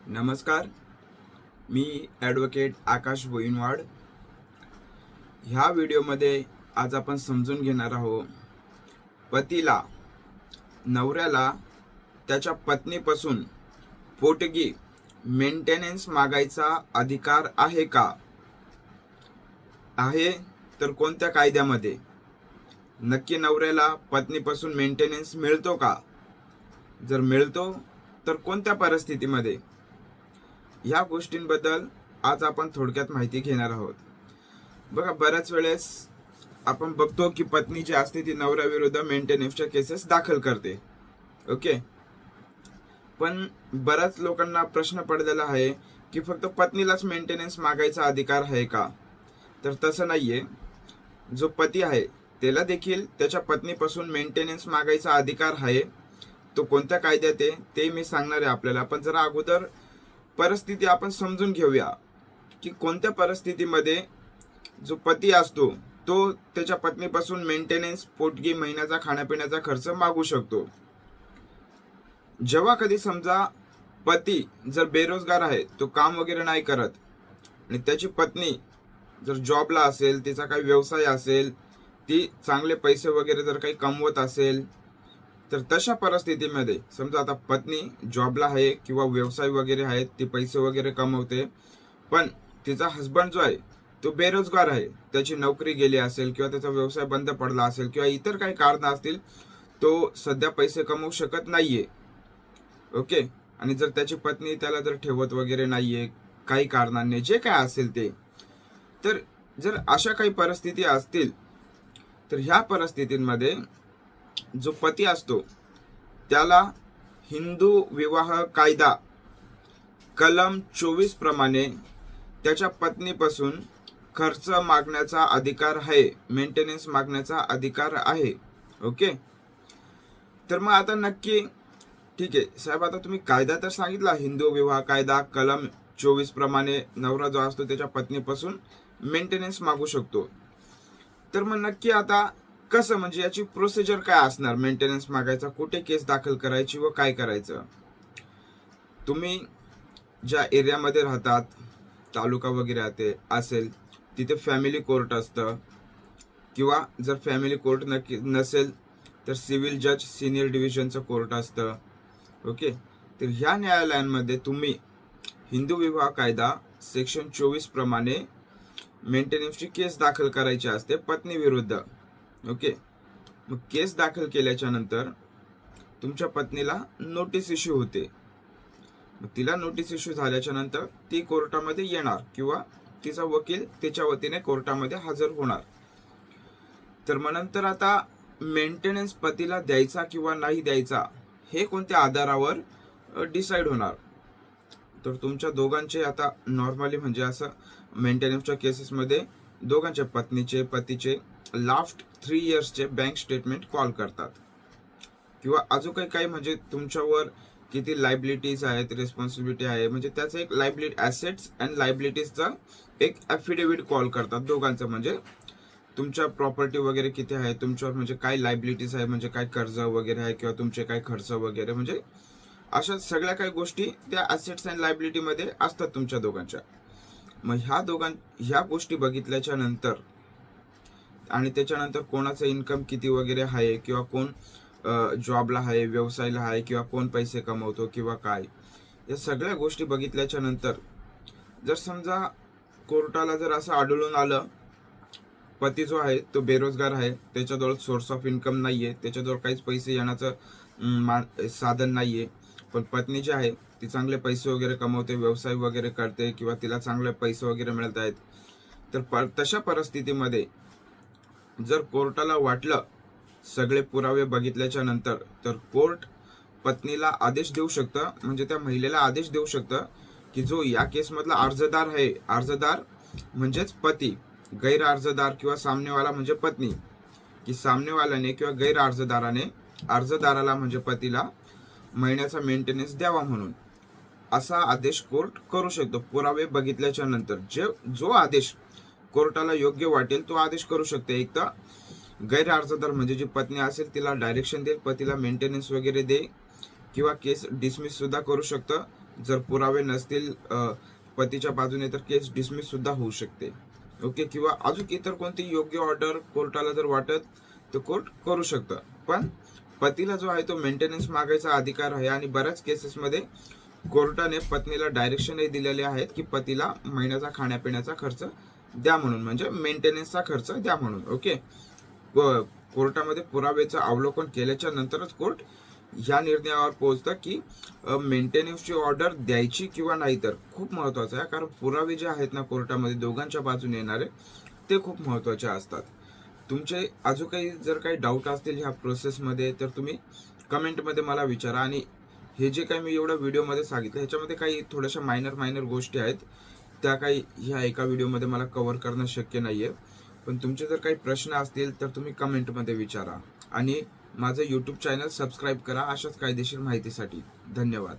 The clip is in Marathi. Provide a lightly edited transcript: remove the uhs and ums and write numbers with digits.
नमस्कार. मी ॲडव्होकेट आकाश बोईनवाड. ह्या व्हिडिओमध्ये आज आपण समजून घेणार आहोत पतीला, नवऱ्याला त्याच्या पत्नीपासून पोटगी मेंटेनन्स मागायचा अधिकार आहे का? आहे तर कोणत्या कायद्यामध्ये? नक्की नवऱ्याला पत्नीपासून मेंटेनन्स मिळतो का? जर मिळतो तर कोणत्या परिस्थितीमध्ये? ह्या गोष्टींबद्दल आज आपण थोडक्यात माहिती घेणार आहोत. बघा, बऱ्याच वेळेस आपण बघतो की पत्नी जी असते ती नवऱ्याविरुद्ध मेंटेनन्सच्या केसेस दाखल करते. ओके, पण बऱ्याच लोकांना प्रश्न पडलेला आहे की फक्त पत्नीलाच मेंटेनन्स मागायचा अधिकार आहे का? तर तसं नाहीये. जो पती आहे त्याला देखील त्याच्या पत्नीपासून मेंटेनन्स मागायचा अधिकार आहे. तो कोणत्या कायद्यात आहे ते मी सांगणार आहे आपल्याला. पण जरा अगोदर परिस्थिती आपण समजून घेऊया की कोणत्या परिस्थितीमध्ये जो पती असतो तो त्याच्या पत्नीपासून मेंटेनन्स, पोटगी, महिन्याचा खाण्यापिण्याचा खर्च मागू शकतो. जेव्हा कधी समजा पती जर बेरोजगार आहे, तो काम वगैरे नाही करत आणि त्याची पत्नी जर जॉबला असेल, तिचा काही व्यवसाय असेल, ती चांगले पैसे वगैरे जर काही कमवत असेल, तर तशा परिस्थितीमध्ये समजा आता पत्नी जॉबला आहे किंवा व्यवसाय वगैरे आहे, ती पैसे वगैरे कमवते, पण तिचा हस्बंड जो आहे तो बेरोजगार आहे, त्याची नोकरी गेली असेल किंवा त्याचा व्यवसाय बंद पडला असेल किंवा इतर काही कारण असतील, तो सध्या पैसे कमवू शकत नाहीये. ओके, आणि जर त्याची पत्नी त्याला जर ठेवत वगैरे नाहीये काही कारणाने, जे काय असेल ते, तर जर अशा काही परिस्थिती असतील तर ह्या परिस्थितींमध्ये जो पती असतो त्याला हिंदू विवाह कायदा कलम 24 प्रमाणे त्याच्या पत्नीपासून खर्च मागण्याचा अधिकार आहे, मेंटेनन्स मागण्याचा अधिकार आहे. ओके, तर मग आता नक्की ठीक आहे साहेब, आता तुम्ही कायदा तर सांगितला, हिंदू विवाह कायदा कलम 24 प्रमाणे नवरा जो असतो त्याच्या पत्नीपासून मेंटेनन्स मागू शकतो. तर मग नक्की आता कसं, म्हणजे याची प्रोसिजर काय असणार? मेंटेनन्स मागायचा, कुठे केस दाखल करायची व काय करायचं? तुम्ही ज्या एरियामध्ये राहतात, तालुका वगैरे असेल, तिथे फॅमिली कोर्ट असतं, किंवा जर फॅमिली कोर्ट नसेल तर सिव्हिल जज सिनियर डिव्हिजनचं कोर्ट असतं. ओके, तर ह्या न्यायालयांमध्ये तुम्ही हिंदू विवाह कायदा सेक्शन 24 प्रमाणे मेंटेनन्सची केस दाखल करायची असते पत्नी विरुद्ध. ओके, मग केस दाखल केल्याच्या नंतर तुमच्या पत्नीला नोटीस इश्यू होते. मग तिला नोटीस इश्यू झाल्याच्या नंतर ती कोर्टामध्ये येणार किंवा तिचा वकील तिच्या वतीने कोर्टामध्ये हजर होणार. तर मग नंतर आता मेंटेनन्स पतीला द्यायचा किंवा नाही द्यायचा हे कोणत्या आधारावर डिसाईड होणार? तर तुमच्या दोघांचे आता नॉर्मली म्हणजे असं मेंटेनन्सच्या केसेसमध्ये दोघांच्या पत्नीचे, पतीचे लास्ट 3 इयर्सचे बँक स्टेटमेंट कॉल करतात, किंवा अजून काही म्हणजे तुमच्यावर किती लायबिलिटीज आहेत, रिस्पॉन्सिबिलिटी आहे, म्हणजे त्याचं एक लायबिलिटी, ॲसेट्स अँड लायबिलिटीजचा एक ॲफिडेव्हिट कॉल करतात दोघांचं. म्हणजे तुमच्या प्रॉपर्टी वगैरे किती आहे, तुमच्यावर म्हणजे काय लायबिलिटीज आहे, म्हणजे काय कर्ज वगैरे आहे किंवा तुमचे काय खर्च वगैरे, म्हणजे अशा सगळ्या काही गोष्टी त्या ॲसेट्स अँड लायबिलिटीमध्ये असतात तुमच्या दोघांच्या. मग ह्या गोष्टी बघितल्याच्या नंतर आणि त्याच्यानंतर कोणाचं इन्कम किती वगैरे आहे, किंवा कोण जॉबला आहे, व्यवसायाला आहे, किंवा कोण पैसे कमवतो किंवा काय, या सगळ्या गोष्टी बघितल्याच्या नंतर जर समजा कोर्टाला जर असं आढळून आलं पती जो आहे तो बेरोजगार आहे, त्याच्याजवळ सोर्स ऑफ इन्कम नाहीये, त्याच्याजवळ काहीच पैसे येण्याचं साधन नाहीये, पण पत्नी जी आहे ती चांगले पैसे वगैरे कमवते, व्यवसाय वगैरे करते, किंवा तिला चांगले पैसे वगैरे मिळत आहेत, तर तशा परिस्थितीमध्ये जर कोर्टाला वाटलं सगळे पुरावे बघितल्याच्या नंतर, तर कोर्ट पत्नीला आदेश देऊ शकतं, म्हणजे त्या महिलेला आदेश देऊ शकतं की जो या केसमधला अर्जदार आहे, अर्जदार म्हणजेच पती, गैर अर्जदार किंवा सामनेवाला म्हणजे पत्नी, की सामनेवाल्याने किंवा गैर अर्जदाराने अर्जदाराला म्हणजे पतीला महिन्याचा मेंटेनन्स द्यावा म्हणून असा आदेश कोर्ट करू शकतो पुरावे बघितल्याच्या नंतर. जो आदेश कोर्टाला योग्य वाटेल तो आदेश करू शकते. एक तर गैर अर्जदार म्हणजे जी पत्नी असेल तिला डायरेक्शन देईल, पतीला मेंटेनन्स वगैरे दे, किंवा केस डिसमिस सुद्धा करू शकतं. जर पुरावे नसतील पतीच्या बाजूने तर केस डिसमिस सुद्धा होऊ शकते. ओके, किंवा अजून इतर कोणती योग्य ऑर्डर कोर्टाला जर वाटत तर कोर्ट करू शकतं. पण पतीला जो आहे तो मेंटेनन्स मागायचा अधिकार आहे. आणि बऱ्याच केसेसमध्ये कोर्टाने पत्नीला डायरेक्शनही दिलेले आहेत की पतीला महिन्याचा खाण्यापिण्याचा खर्च द्या म्हणून, म्हणजे मेंटेनन्सचा खर्च द्या म्हणून. ओके, कोर्टामध्ये पुराव्याचं अवलोकन केल्याच्या नंतरच कोर्ट ह्या निर्णयावर पोहोचतं की मेंटेनन्सची ऑर्डर द्यायची किंवा नाही. तर खूप महत्वाचं आहे, कारण पुरावे जे आहेत ना कोर्टामध्ये दोघांच्या बाजूने येणारे ते खूप महत्वाचे असतात. तुमचे अजून काही जर काही डाऊट असतील ह्या प्रोसेसमध्ये तर तुम्ही कमेंटमध्ये मला विचारा. आणि हे जे काही मी एवढ्या व्हिडिओमध्ये सांगितलं ह्याच्यामध्ये काही थोड्याशा मायनर गोष्टी आहेत, त्या काही ह्या एका व्हिडिओमध्ये मला कव्हर करणं शक्य नाही आहे. पण तुमचे जर काही प्रश्न असतील तर तुम्ही कमेंटमध्ये विचारा. आणि माझं यूट्यूब चॅनल सबस्क्राईब करा अशाच कायदेशीर माहितीसाठी. धन्यवाद.